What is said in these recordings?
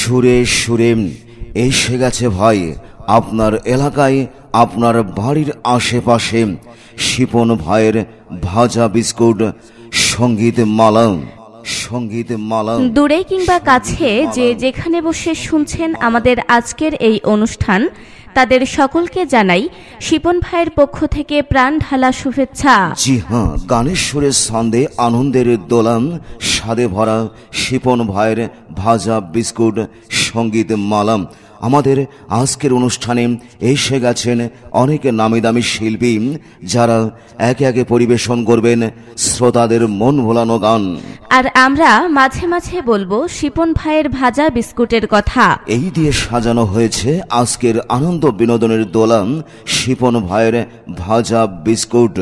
সুরে সুরে এসে গেছে ভাই আপনার এলাকায়, আপনার বাড়ির আশেপাশে শিপন ভাইয়ের ভাজা বিস্কুট সঙ্গীত মালা। দূরে কিংবা কাছে যে যেখানে বসে শুনছেন আমাদের আজকের এই অনুষ্ঠান, তাদের সকলকে জানাই শিপন ভাইয়ের পক্ষ থেকে প্রাণ ঢালা শুভেচ্ছা। জি হ্যাঁ, গানের সুরে ছন্দে আনন্দের দোলান, স্বাদে ভরা শিপন ভাইয়ের ভাজা বিস্কুট সঙ্গীত মালা। আমাদের আজকের অনুষ্ঠানে এসে গেছেন অনেক নামি দামি শিল্পী, যারা একে একে পরিবেশন করবেন শ্রোতাদের মন ভোলানো গান। আর আমরা মাঝে মাঝে বলবো শিপন ভাইয়ের ভাজা বিস্কুটের কথা। এই দিয়ে সাজানো হয়েছে আজকের আনন্দ বিনোদনের দোলান, শিপন ভাইয়ের ভাজা বিস্কুট।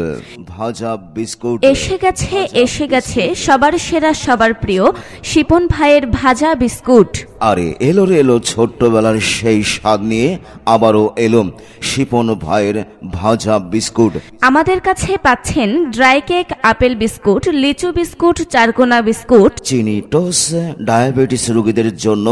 এসে গেছে সবার সেরা, সবার প্রিয় শিপন ভাইয়ের ভাজা বিস্কুট। আরে এলো রে এলো ছোট্টবেলার সেই স্বাদ নিয়ে আবারও এলো শিপন ভাইয়ের ভাজা বিস্কুট। আমাদের কাছে পাচ্ছেন ড্রাই কেক, আপেল বিস্কুট, লিচু বিস্কুট, চারকোনা বিস্কুট, চিনি টোস, ডায়াবেটিস রোগীদের জন্য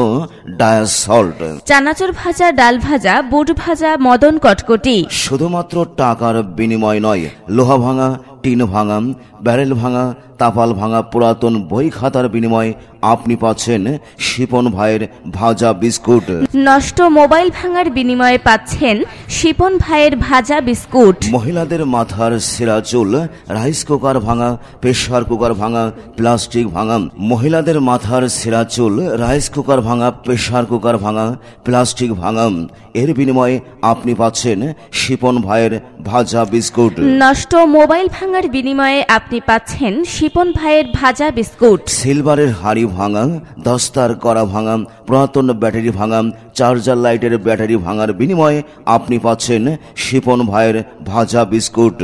ডায়াসল্ট, চানাচুর ভাজা, ডাল ভাজা, বুট ভাজা, মদন কটকটি। শুধুমাত্র টাকার বিনিময় নয়, লোহা ভাঙা, টিন ভাঙা, ব্যারেল ভাঙা, তাপাল ভাঙা, পুরাতন বই খাতার বিনিময়ে আপনি পাচ্ছেন শিপন ভাইয়ের ভাজা বিস্কুট। নষ্ট মোবাইল ভাঙার বিনিময়ে পাচ্ছেন শিপন ভাইয়ের ভাজা বিস্কুট। মহিলাদের মাথার ছেঁড়া চুল, রাইস কুকার ভাঙা, প্রেসার কুকার ভাঙা, প্লাস্টিক ভাঙা। মহিলাদের মাথার ছেঁড়া চুল, রাইস কুকার ভাঙা, প্রেসার কুকার ভাঙা, প্লাস্টিক ভাঙা, এর বিনিময়ে আপনি পাচ্ছেন শিপন ভাইয়ের ভাজা বিস্কুট। নষ্ট মোবাইল ভাঙার বিনিময়ে আপনি পাচ্ছেন শিপন ভাইয়ের ভাজা বিস্কুট। সিলভারের হাড়ি ভাঙা, দস্তার করা ভাঙা, পুরাতন ব্যাটারি ভাঙা, চার্জার লাইটের ব্যাটারি ভাঙার বিনিময়ে আপনি পাচ্ছেন শিপন ভাইয়ের ভাজা বিস্কুট।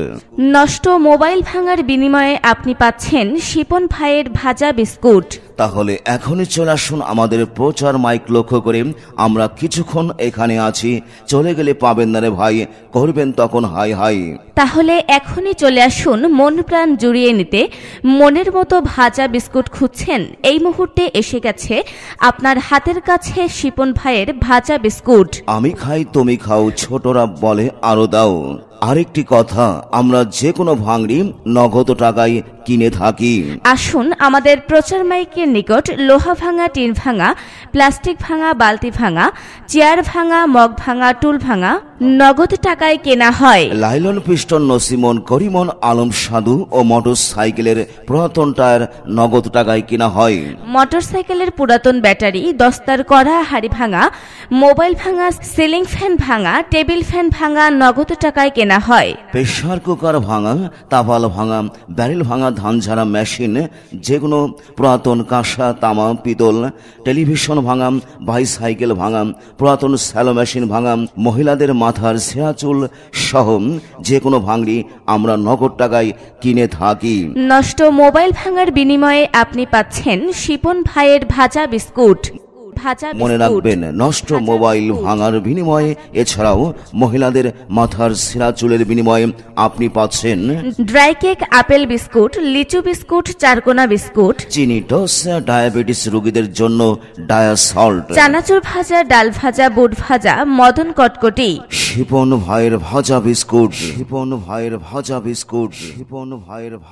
নষ্ট মোবাইল ভাঙার বিনিময়ে আপনি পাচ্ছেন শিপন ভাইয়ের ভাজা বিস্কুট। তাহলে এখনই চলে আসুন আমাদের প্রচার মাইক লক্ষ্য করে। আমরা কিছুক্ষণ এখানে আছি, চলে গেলে পাবেন না রে ভাই, করবেন তখন হাই হাই। তাহলে এখনই চলে আসুন মন প্রাণ জুড়িয়ে নিতে। মনের মতো ভাজা বিস্কুট খুঁজছেন, এই মুহূর্তে এসে গেছে আপনার হাতের কাছে শিপন ভাইয়ের ভাজা বিস্কুট। আমি খাই তুমি খাও, ছোটরা বলে আরো দাও। আরেকটি কথা, আমরা যে কোনো ভাঙড়ি নগদ টাকায় কিনে থাকি। আসুন আমাদের প্রচার মাইকের নিকট লোহা ভাঙা, টিন ভাঙা, প্লাস্টিক ভাঙা, বালতি ভাঙা, চেয়ার ভাঙা, মগ ভাঙা, টুল ভাঙা নগদ টাকায় কেনা হয়। লাইলন পিস্টন, নসিমন, করিমন, আলম সাধু ও মোটর সাইকেলের পুরাতন টায়ার নগদ টাকায় কেনা হয়। মোটর সাইকেলের পুরাতন ব্যাটারি, দস্তার কড়া, হাড়ি ভাঙা, মোবাইল ভাঙা, সিলিং ফ্যান ভাঙা, টেবিল ফ্যান ভাঙা নগদ টাকায় কেনা হয়। প্রেসার কুকার ভাঙা, তাপাল ভাঙা, ব্যারেল ভাঙা, ধান ঝাড়া মেশিন, যেগুলো পুরাতন কাঁসা, তামা, পিতল, টেলিভিশন ভাঙা, বাইসাইকেল ভাঙা, পুরাতন স্যালো মেশিন ভাঙা, মহিলাদের মাথার ছেঁড়া চুল সহ যে কোনো ভাঙড়ি আমরা নগদ টাকায় কিনে থাকি। নষ্ট মোবাইল ভাঙার বিনিময়ে আপনি পাচ্ছেন শিপন ভাইয়ের ভাজা বিস্কুট। মনে রাখবেন, নষ্ট মোবাইল ভাঙার বিনিময়ে, এছাড়াও মহিলাদের মাথার ছেঁড়া চুলের বিনিময়ে আপনি পাচ্ছেন ড্রাই কেক, আপেল বিস্কুট, লিচু বিস্কুট, চারকোনা বিস্কুট, চিনি টোস, ডায়াবেটিস রোগীদের জন্য ডায়াসল্ট, চানাচুর ভাজা, ডাল ভাজা, বুট ভাজা, মদন কটকটি। শিপন ভাইয়ের ভাজা বিস্কুট, শিপন ভাইয়ের ভাজা বিস্কুট, শিপন ভাইয়ের